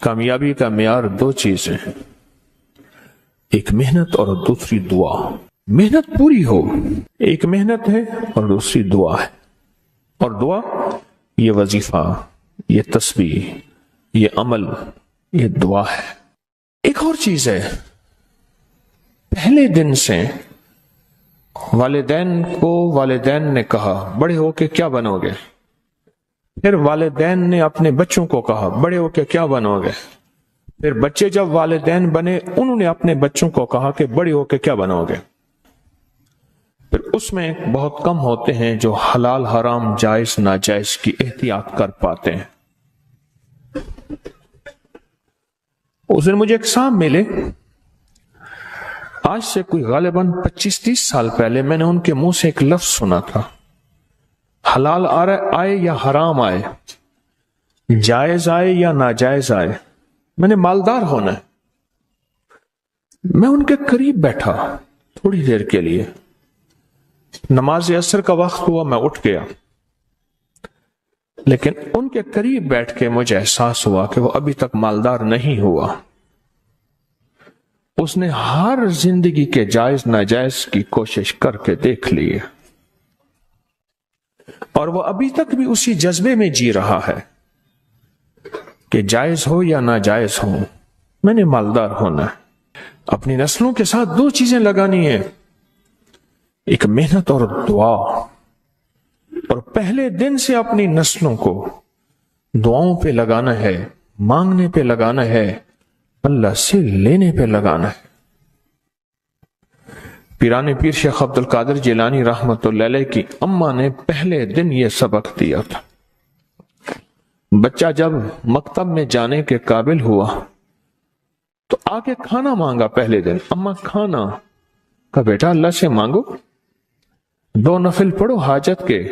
کامیابی کا معیار دو چیزیں ہیں، ایک محنت اور دوسری دعا۔ محنت پوری ہو، ایک محنت ہے اور دوسری دعا ہے۔ اور دعا یہ وظیفہ، یہ تسبیح، یہ عمل، یہ دعا ہے۔ ایک اور چیز ہے، پہلے دن سے والدین نے کہا بڑے ہو کے کیا بنو گے، پھر والدین نے اپنے بچوں کو کہا بڑے ہو کے کیا بنو گے، پھر بچے جب والدین بنے انہوں نے اپنے بچوں کو کہا کہ بڑے ہو کے کیا بنو گے۔ پھر اس میں بہت کم ہوتے ہیں جو حلال حرام جائز ناجائز کی احتیاط کر پاتے ہیں۔ اس دن مجھے ایک صاحب ملے، آج سے کوئی غالباً 25-30 سال پہلے میں نے ان کے منہ سے ایک لفظ سنا تھا، حلال آئے یا حرام آئے، جائز آئے یا ناجائز آئے، میں نے مالدار ہونا ہے۔ میں ان کے قریب بیٹھا تھوڑی دیر کے لیے، نماز عصر کا وقت ہوا، میں اٹھ گیا، لیکن ان کے قریب بیٹھ کے مجھے احساس ہوا کہ وہ ابھی تک مالدار نہیں ہوا۔ اس نے ہر زندگی کے جائز ناجائز کی کوشش کر کے دیکھ لی ہے، اور وہ ابھی تک بھی اسی جذبے میں جی رہا ہے کہ جائز ہو یا ناجائز ہو میں نے مالدار ہونا ہے۔ اپنی نسلوں کے ساتھ دو چیزیں لگانی ہیں، ایک محنت اور دعا، اور پہلے دن سے اپنی نسلوں کو دعاؤں پہ لگانا ہے، مانگنے پہ لگانا ہے، اللہ سے لینے پہ لگانا ہے۔ پیران پیر شیخ عبد القادر جیلانی رحمت اللہ علیہ کی اماں نے پہلے دن یہ سبق دیا تھا۔ بچہ جب مکتب میں جانے کے قابل ہوا تو آگے کھانا مانگا، پہلے دن اماں کھانا، کہا بیٹا اللہ سے مانگو، 2 نفل پڑھو حاجت کے،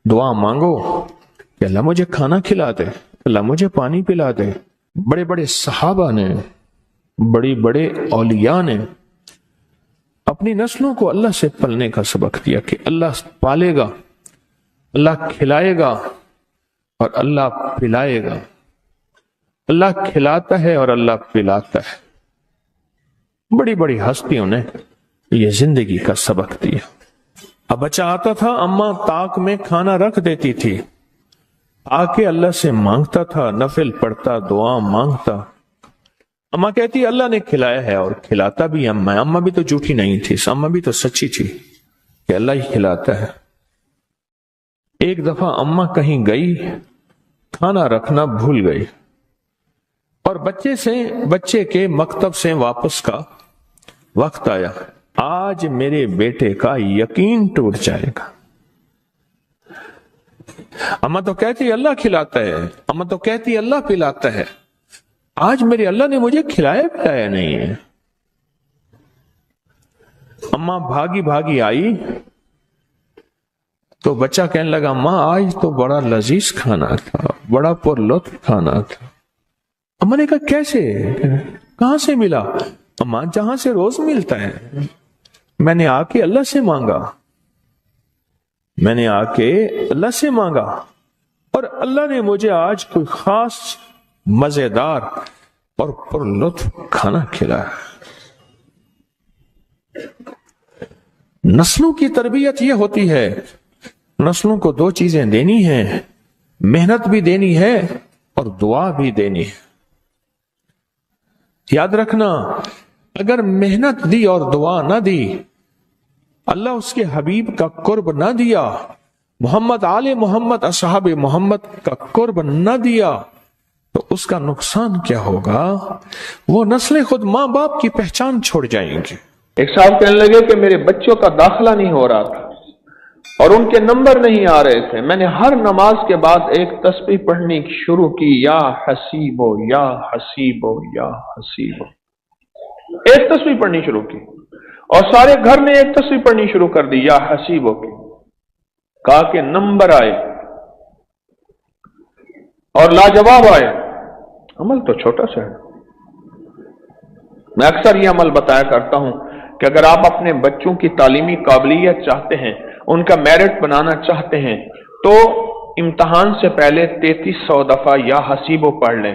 دعا مانگو کہ اللہ مجھے کھانا کھلا دے، اللہ مجھے پانی پلا دے۔ بڑے بڑے صحابہ نے، بڑے اولیاء نے اپنی نسلوں کو اللہ سے پلنے کا سبق دیا کہ اللہ پالے گا، اللہ کھلائے گا اور اللہ پلائے گا، اللہ کھلاتا ہے اور اللہ پلاتا ہے۔ بڑی بڑی ہستیوں نے یہ زندگی کا سبق دیا۔ اب بچہ آتا تھا، اماں طاق میں کھانا رکھ دیتی تھی، آ کے اللہ سے مانگتا تھا، نفل پڑھتا، دعا مانگتا۔ اماں کہتی اللہ نے کھلایا ہے، اور کھلاتا بھی اماں بھی تو جھوٹی نہیں تھی، اماں بھی تو سچی تھی کہ اللہ ہی کھلاتا ہے۔ ایک دفعہ اماں کہیں گئی، کھانا رکھنا بھول گئی، اور بچے کے مکتب سے واپس کا وقت آیا، آج میرے بیٹے کا یقین ٹوٹ جائے گا۔ اماں تو کہتی اللہ کھلاتا ہے، اماں تو کہتی اللہ پلاتا ہے، آج میرے اللہ نے مجھے کھلایا پلایا نہیں ہے۔ اماں بھاگی آئی تو بچہ کہنے لگا ماں آج تو بڑا لذیذ کھانا تھا، بڑا پر لطف کھانا تھا۔ اماں نے کہا کیسے، کہاں سے ملا؟ اماں جہاں سے روز ملتا ہے، میں نے آ کے اللہ سے مانگا، میں نے آ کے اللہ سے مانگا، اور اللہ نے مجھے آج کوئی خاص مزیدار اور پر لطف کھانا کھلایا۔ نسلوں کی تربیت یہ ہوتی ہے، نسلوں کو دو چیزیں دینی ہیں، محنت بھی دینی ہے اور دعا بھی دینی ہے۔ یاد رکھنا، اگر محنت دی اور دعا نہ دی، اللہ اس کے حبیب کا قرب نہ دیا، محمد آل محمد اصحاب محمد کا قرب نہ دیا، تو اس کا نقصان کیا ہوگا؟ وہ نسلیں خود ماں باپ کی پہچان چھوڑ جائیں گے۔ ایک صاحب کہنے لگے کہ میرے بچوں کا داخلہ نہیں ہو رہا تھا اور ان کے نمبر نہیں آ رہے تھے، میں نے ہر نماز کے بعد ایک تسبیح پڑھنی شروع کی، یا حسیبو یا حسیبو یا حسیبو، ایک تسبیح پڑھنی شروع کی، اور سارے گھر نے ایک تسبیح پڑھنی شروع کر دی یا حسیبو کی، کہا کہ نمبر آئے اور لاجواب آئے۔ عمل تو چھوٹا سا ہے، میں اکثر یہ عمل بتایا کرتا ہوں کہ اگر آپ اپنے بچوں کی تعلیمی قابلیت چاہتے ہیں، ان کا میرٹ بنانا چاہتے ہیں، تو امتحان سے پہلے 3300 دفعہ یا حسیبو پڑھ لیں۔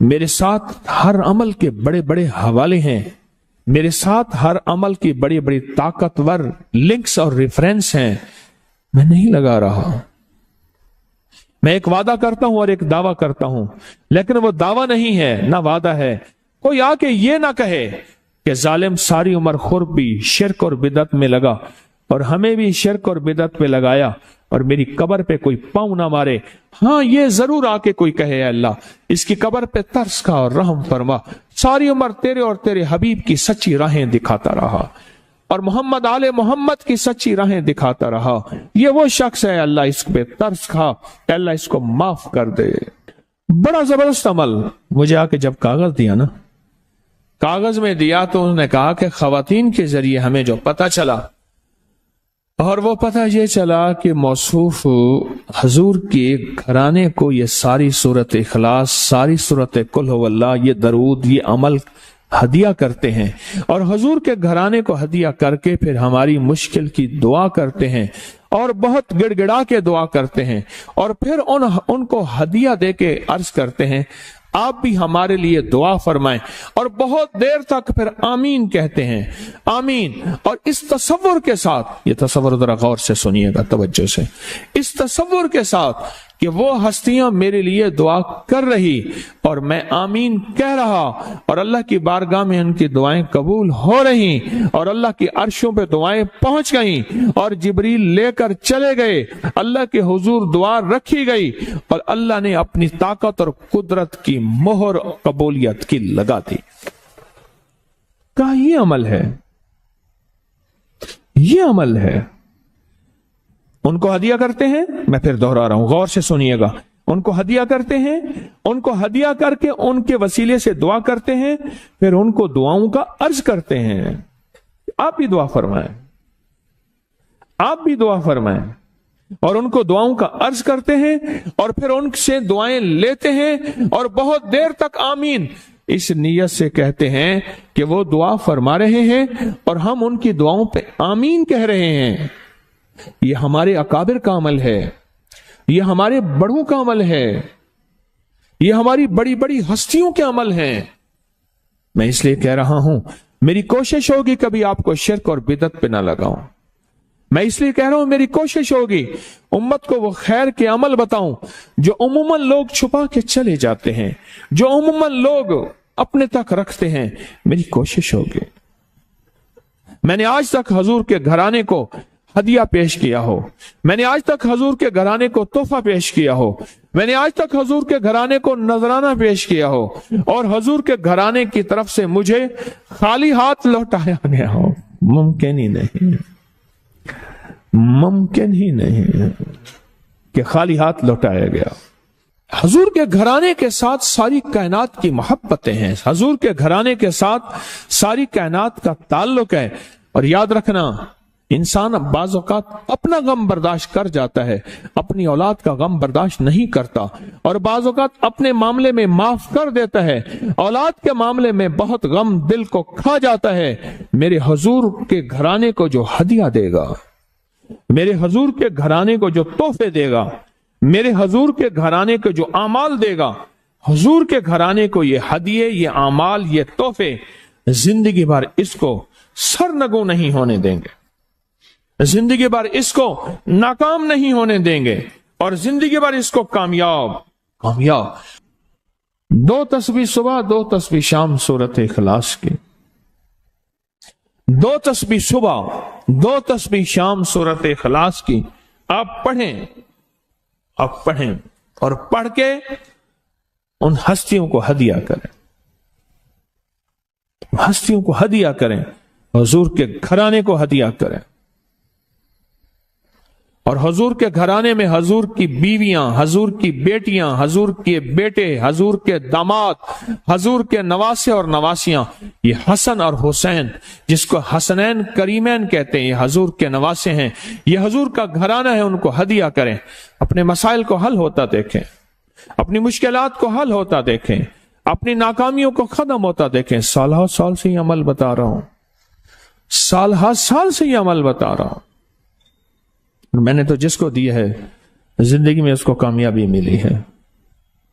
میرے ساتھ ہر عمل کے بڑے بڑے حوالے ہیں، میرے ساتھ ہر عمل کی بڑی بڑی طاقتور لنکس اور ریفرنس ہیں، میں نہیں لگا رہا۔ میں ایک وعدہ کرتا ہوں اور ایک دعویٰ کرتا ہوں، لیکن وہ دعویٰ نہیں ہے نہ وعدہ ہے۔ کوئی آ کے یہ نہ کہے کہ ظالم ساری عمر خرب بھی شرک اور بدعت میں لگا اور ہمیں بھی شرک اور بدعت پہ لگایا اور میری قبر پہ کوئی پاؤں نہ مارے۔ ہاں یہ ضرور آ کے کوئی کہے، اے اللہ اس کی قبر پہ ترس کھا اور رحم فرما، ساری عمر تیرے اور تیرے حبیب کی سچی راہیں دکھاتا رہا اور محمد آل محمد کی سچی راہیں دکھاتا رہا، یہ وہ شخص ہے، اللہ اس پہ ترس کھا، اللہ اس کو معاف کر دے۔ بڑا زبردست عمل۔ مجھے آ کے جب کاغذ دیا نا، کاغذ میں دیا تو انہوں نے کہا کہ خواتین کے ذریعے ہمیں جو پتہ چلا، اور وہ پتہ یہ چلا کہ موصوف حضور کے گھرانے کو یہ ساری سورت اخلاص، ساری سورت قل هو اللہ، یہ درود، یہ عمل ہدیہ کرتے ہیں، اور حضور کے گھرانے کو ہدیہ کر کے پھر ہماری مشکل کی دعا کرتے ہیں اور بہت گڑ گڑا کے دعا کرتے ہیں، اور پھر ان کو ہدیہ دے کے عرض کرتے ہیں آپ بھی ہمارے لیے دعا فرمائیں، اور بہت دیر تک پھر آمین کہتے ہیں، آمین۔ اور اس تصور کے ساتھ، یہ تصور ذرا غور سے سنیے گا توجہ سے، اس تصور کے ساتھ کہ وہ ہستیاں میرے لیے دعا کر رہی اور میں آمین کہہ رہا، اور اللہ کی بارگاہ میں ان کی دعائیں قبول ہو رہی اور اللہ کی عرشوں پہ دعائیں پہنچ گئیں اور جبریل لے کر چلے گئے، اللہ کے حضور دعا رکھی گئی اور اللہ نے اپنی طاقت اور قدرت کی مہر قبولیت کی لگا دی۔ کہا یہ عمل ہے، یہ عمل ہے۔ ان کو ہدیہ کرتے ہیں، میں پھر دوہرا رہا ہوں، غور سے سنیے گا، ان کو ہدیہ کرتے ہیں، ان کو ہدیہ کر کے ان کے وسیلے سے دعا کرتے ہیں، پھر ان کو دعاؤں کا عرض کرتے ہیں آپ بھی دعا فرمائیں، آپ بھی دعا فرمائیں، اور ان کو دعاؤں کا عرض کرتے ہیں اور پھر ان سے دعائیں لیتے ہیں اور بہت دیر تک آمین اس نیت سے کہتے ہیں کہ وہ دعا فرما رہے ہیں اور ہم ان کی دعاؤں پہ آمین کہہ رہے ہیں۔ یہ ہمارے اکابر کا عمل ہے، یہ ہمارے بڑوں کا عمل ہے، یہ ہماری بڑی بڑی ہستیوں کے عمل ہیں۔ میں اس لیے کہہ رہا ہوں، میری کوشش ہوگی کبھی آپ کو شرک اور بدعت پہ نہ لگاؤں۔ میں اس لیے کہہ رہا ہوں، میری کوشش ہوگی امت کو وہ خیر کے عمل بتاؤں جو عموماً لوگ چھپا کے چلے جاتے ہیں، جو عموماً لوگ اپنے تک رکھتے ہیں۔ میری کوشش ہوگی، میں نے آج تک حضور کے گھرانے کو ہدیہ پیش کیا ہو، میں نے آج تک حضور کے گھرانے کو تحفہ پیش کیا ہو، میں نے آج تک حضور کے گھرانے کو نذرانہ پیش کیا ہو، اور حضور کے گھرانے کی طرف سے مجھے خالی ہاتھ لوٹایا گیا ہو۔ ممکن ہی نہیں، ممکن ہی نہیں کہ خالی ہاتھ لوٹایا گیا۔ حضور کے گھرانے کے ساتھ ساری کائنات کی محبتیں ہیں، حضور کے گھرانے کے ساتھ ساری کائنات کا تعلق ہے۔ اور یاد رکھنا، انسان بعض اوقات اپنا غم برداشت کر جاتا ہے، اپنی اولاد کا غم برداشت نہیں کرتا، اور بعض اوقات اپنے معاملے میں معاف کر دیتا ہے، اولاد کے معاملے میں بہت غم دل کو کھا جاتا ہے۔ میرے حضور کے گھرانے کو جو ہدیہ دے گا، میرے حضور کے گھرانے کو جو تحفے دے گا، میرے حضور کے گھرانے کو جو اعمال دے گا، حضور کے گھرانے کو یہ ہدیے، یہ اعمال، یہ تحفے زندگی بھر اس کو سرنگوں نہیں ہونے دیں گے، زندگی بھر اس کو ناکام نہیں ہونے دیں گے، اور زندگی بھر اس کو کامیاب۔ 2 تسبیح صبح، 2 تسبیح شام سورت اخلاص کی، 2 تسبیح صبح، 2 تسبیح شام سورت اخلاص کی آپ پڑھیں، آپ پڑھیں اور پڑھ کے ان ہستیوں کو ہدیہ کریں، ہستیوں کو ہدیہ کریں، حضور کے گھرانے کو ہدیہ کریں، اور حضور کے گھرانے میں حضور کی بیویاں، حضور کی بیٹیاں، حضور کے بیٹے، حضور کے داماد، حضور کے نواسے اور نواسیاں، یہ حسن اور حسین جس کو حسنین کریمین کہتے ہیں، یہ حضور کے نواسے ہیں، یہ حضور کا گھرانہ ہے، ان کو ہدیہ کریں، اپنے مسائل کو حل ہوتا دیکھیں، اپنی مشکلات کو حل ہوتا دیکھیں، اپنی ناکامیوں کو ختم ہوتا دیکھیں۔ سال سے یہ عمل بتا رہا ہوں، سال سے یہ عمل بتا رہا ہوں، میں نے تو جس کو دی ہے زندگی میں اس کو کامیابی ملی ہے۔